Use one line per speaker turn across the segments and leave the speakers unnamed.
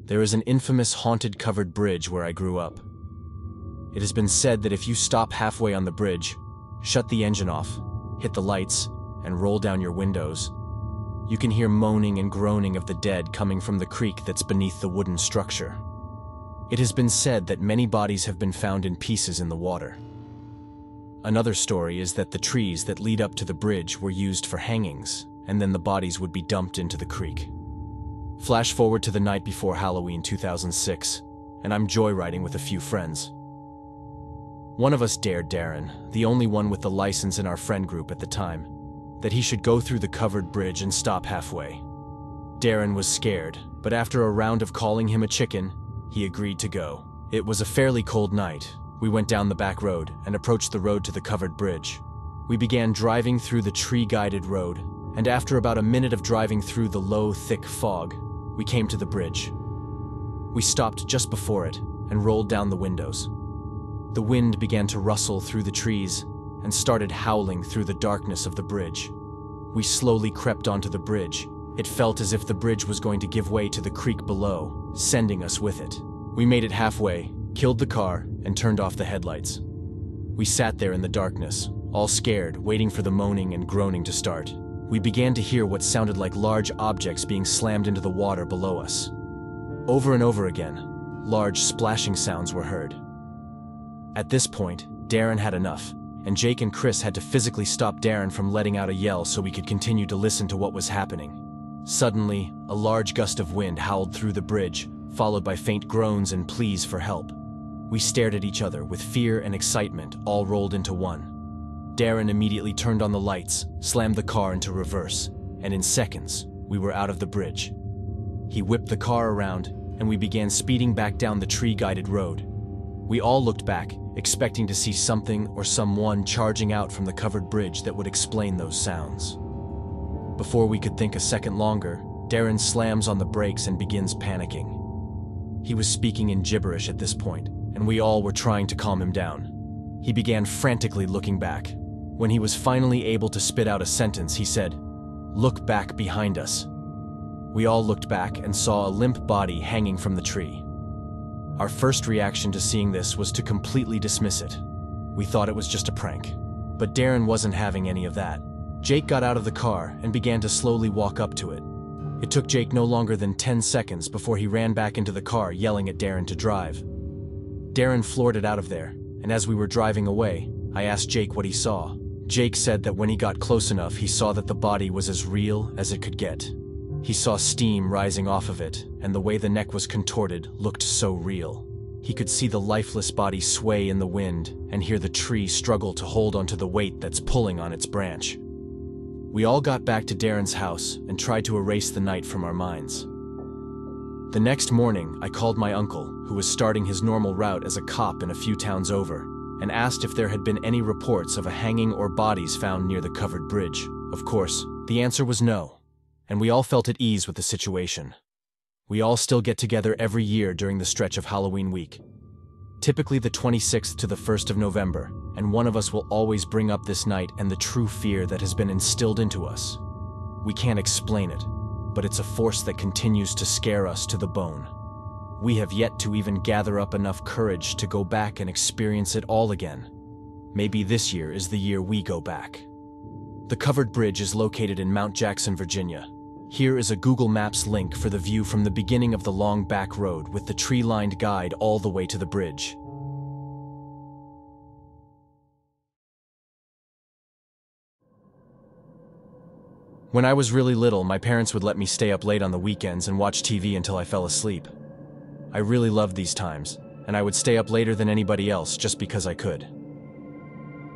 There is an infamous haunted covered bridge where I grew up. It has been said that if you stop halfway on the bridge, shut the engine off, hit the lights, and roll down your windows, you can hear moaning and groaning of the dead coming from the creek that's beneath the wooden structure. It has been said that many bodies have been found in pieces in the water. Another story is that the trees that lead up to the bridge were used for hangings, and then the bodies would be dumped into the creek. Flash forward to the night before Halloween 2006, and I'm joyriding with a few friends. One of us dared Darren, the only one with the license in our friend group at the time, that he should go through the covered bridge and stop halfway. Darren was scared, but after a round of calling him a chicken, he agreed to go. It was a fairly cold night. We went down the back road and approached the road to the covered bridge. We began driving through the tree-guided road, and after about a minute of driving through the low, thick fog, we came to the bridge. We stopped just before it and rolled down the windows. The wind began to rustle through the trees and started howling through the darkness of the bridge. We slowly crept onto the bridge. It felt as if the bridge was going to give way to the creek below, sending us with it. We made it halfway, killed the car, and turned off the headlights. We sat there in the darkness, all scared, waiting for the moaning and groaning to start. We began to hear what sounded like large objects being slammed into the water below us. Over and over again, large splashing sounds were heard. At this point, Darren had enough, and Jake and Chris had to physically stop Darren from letting out a yell so we could continue to listen to what was happening. Suddenly, a large gust of wind howled through the bridge, followed by faint groans and pleas for help. We stared at each other with fear and excitement all rolled into one. Darren immediately turned on the lights, slammed the car into reverse, and in seconds, we were out of the bridge. He whipped the car around, and we began speeding back down the tree-guided road. We all looked back, expecting to see something or someone charging out from the covered bridge that would explain those sounds. Before we could think a second longer, Darren slams on the brakes and begins panicking. He was speaking in gibberish at this point, and we all were trying to calm him down. He began frantically looking back. When he was finally able to spit out a sentence, he said, "Look back behind us." We all looked back and saw a limp body hanging from the tree. Our first reaction to seeing this was to completely dismiss it. We thought it was just a prank. But Darren wasn't having any of that. Jake got out of the car and began to slowly walk up to it. It took Jake no longer than 10 seconds before he ran back into the car yelling at Darren to drive. Darren floored it out of there, and as we were driving away, I asked Jake what he saw. Jake said that when he got close enough, he saw that the body was as real as it could get. He saw steam rising off of it, and the way the neck was contorted looked so real. He could see the lifeless body sway in the wind and hear the tree struggle to hold onto the weight that's pulling on its branch. We all got back to Darren's house and tried to erase the night from our minds. The next morning, I called my uncle, who was starting his normal route as a cop in a few towns over, and asked if there had been any reports of a hanging or bodies found near the covered bridge. Of course, the answer was no, and we all felt at ease with the situation. We all still get together every year during the stretch of Halloween week, typically the 26th to the 1st of November, and one of us will always bring up this night and the true fear that has been instilled into us. We can't explain it, but it's a force that continues to scare us to the bone. We have yet to even gather up enough courage to go back and experience it all again. Maybe this year is the year we go back. The covered bridge is located in Mount Jackson, Virginia. Here is a Google Maps link for the view from the beginning of the long back road with the tree-lined guide all the way to the bridge. When I was really little, my parents would let me stay up late on the weekends and watch TV until I fell asleep. I really loved these times, and I would stay up later than anybody else just because I could.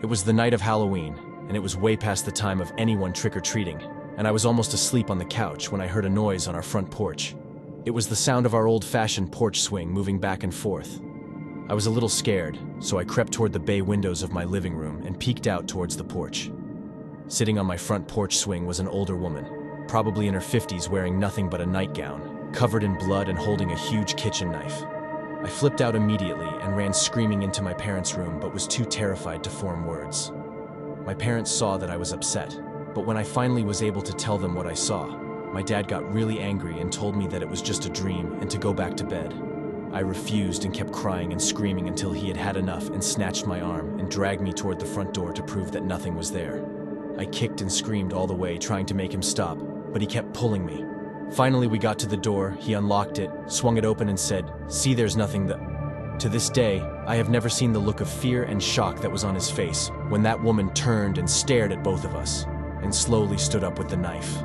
It was the night of Halloween, and it was way past the time of anyone trick-or-treating, and I was almost asleep on the couch when I heard a noise on our front porch. It was the sound of our old-fashioned porch swing moving back and forth. I was a little scared, so I crept toward the bay windows of my living room and peeked out towards the porch. Sitting on my front porch swing was an older woman, probably in her 50s, wearing nothing but a nightgown, covered in blood and holding a huge kitchen knife. I flipped out immediately and ran screaming into my parents' room, but was too terrified to form words. My parents saw that I was upset, but when I finally was able to tell them what I saw, My dad got really angry and told me that it was just a dream and to go back to bed. I refused and kept crying and screaming until he had had enough and snatched my arm and dragged me toward the front door to prove that nothing was there. I kicked and screamed all the way, trying to make him stop, but he kept pulling me. Finally, we got to the door, he unlocked it, swung it open and said, "See, there's nothing there." To this day, I have never seen the look of fear and shock that was on his face when that woman turned and stared at both of us and slowly stood up with the knife.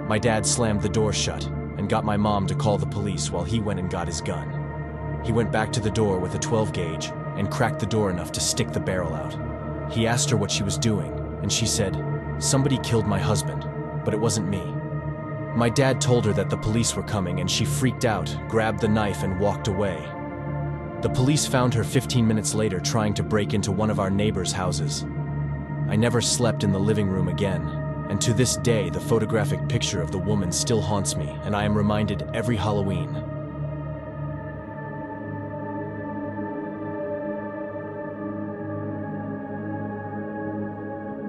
My dad slammed the door shut and got my mom to call the police while he went and got his gun. He went back to the door with a 12 gauge and cracked the door enough to stick the barrel out. He asked her what she was doing, and she said, "Somebody killed my husband, but it wasn't me." My dad told her that the police were coming and she freaked out, grabbed the knife and walked away. The police found her 15 minutes later trying to break into one of our neighbors' houses. I never slept in the living room again, and to this day the photographic picture of the woman still haunts me, and I am reminded every Halloween.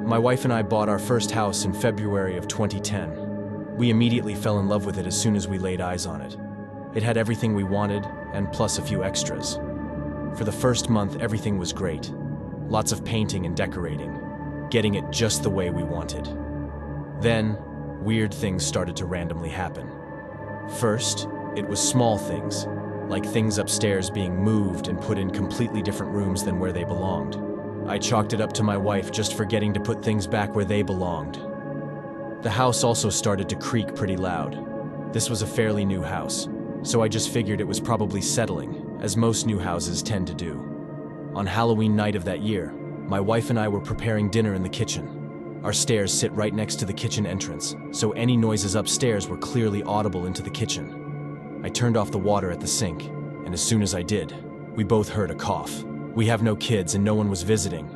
My wife and I bought our first house in February of 2010. We immediately fell in love with it as soon as we laid eyes on it. It had everything we wanted, and plus a few extras. For the first month, everything was great. Lots of painting and decorating, getting it just the way we wanted. Then, weird things started to randomly happen. First, it was small things, like things upstairs being moved and put in completely different rooms than where they belonged. I chalked it up to my wife just forgetting to put things back where they belonged. The house also started to creak pretty loud. This was a fairly new house, so I just figured it was probably settling, as most new houses tend to do. On Halloween night of that year, my wife and I were preparing dinner in the kitchen. Our stairs sit right next to the kitchen entrance, so any noises upstairs were clearly audible into the kitchen. I turned off the water at the sink, and as soon as I did, we both heard a cough. We have no kids and no one was visiting.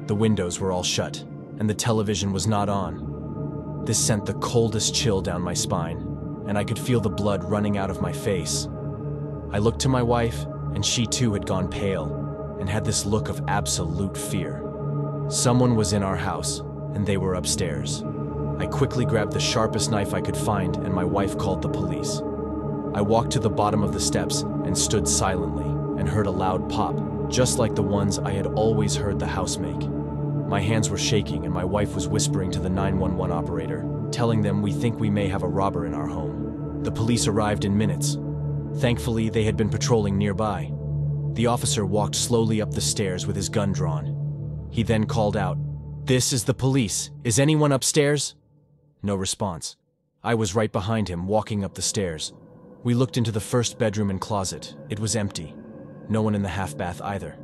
The windows were all shut, and the television was not on. This sent the coldest chill down my spine, and I could feel the blood running out of my face. I looked to my wife, and she too had gone pale, and had this look of absolute fear. Someone was in our house, and they were upstairs. I quickly grabbed the sharpest knife I could find, and my wife called the police. I walked to the bottom of the steps and stood silently, and heard a loud pop, just like the ones I had always heard the house make. My hands were shaking and my wife was whispering to the 911 operator, telling them we think we may have a robber in our home. The police arrived in minutes. Thankfully, they had been patrolling nearby. The officer walked slowly up the stairs with his gun drawn. He then called out, "This is the police. Is anyone upstairs?" No response. I was right behind him, walking up the stairs. We looked into the first bedroom and closet. It was empty. No one in the half bath either.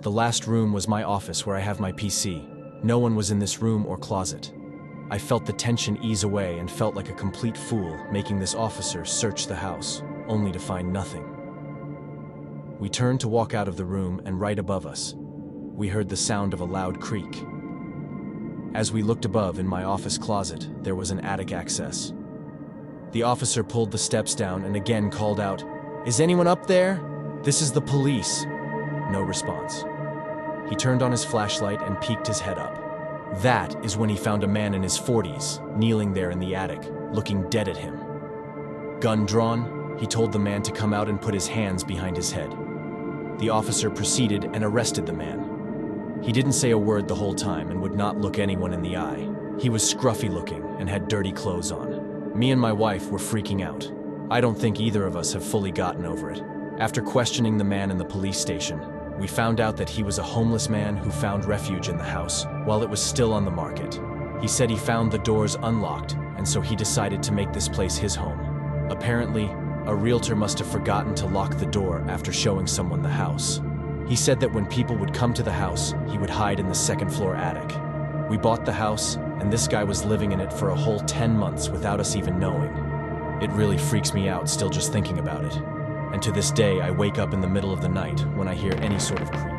The last room was my office where I have my PC. No one was in this room or closet. I felt the tension ease away and felt like a complete fool making this officer search the house, only to find nothing. We turned to walk out of the room, and right above us, we heard the sound of a loud creak. As we looked above in my office closet, there was an attic access. The officer pulled the steps down and again called out, "Is anyone up there? This is the police." No response. He turned on his flashlight and peeked his head up. That is when he found a man in his 40s, kneeling there in the attic, looking dead at him. Gun drawn, he told the man to come out and put his hands behind his head. The officer proceeded and arrested the man. He didn't say a word the whole time and would not look anyone in the eye. He was scruffy looking and had dirty clothes on. Me and my wife were freaking out. I don't think either of us have fully gotten over it. After questioning the man in the police station, we found out that he was a homeless man who found refuge in the house while it was still on the market. He said he found the doors unlocked, and so he decided to make this place his home. Apparently, a realtor must have forgotten to lock the door after showing someone the house. He said that when people would come to the house, he would hide in the second-floor attic. We bought the house, and this guy was living in it for a whole 10 months without us even knowing. It really freaks me out still just thinking about it. And to this day, I wake up in the middle of the night when I hear any sort of creak.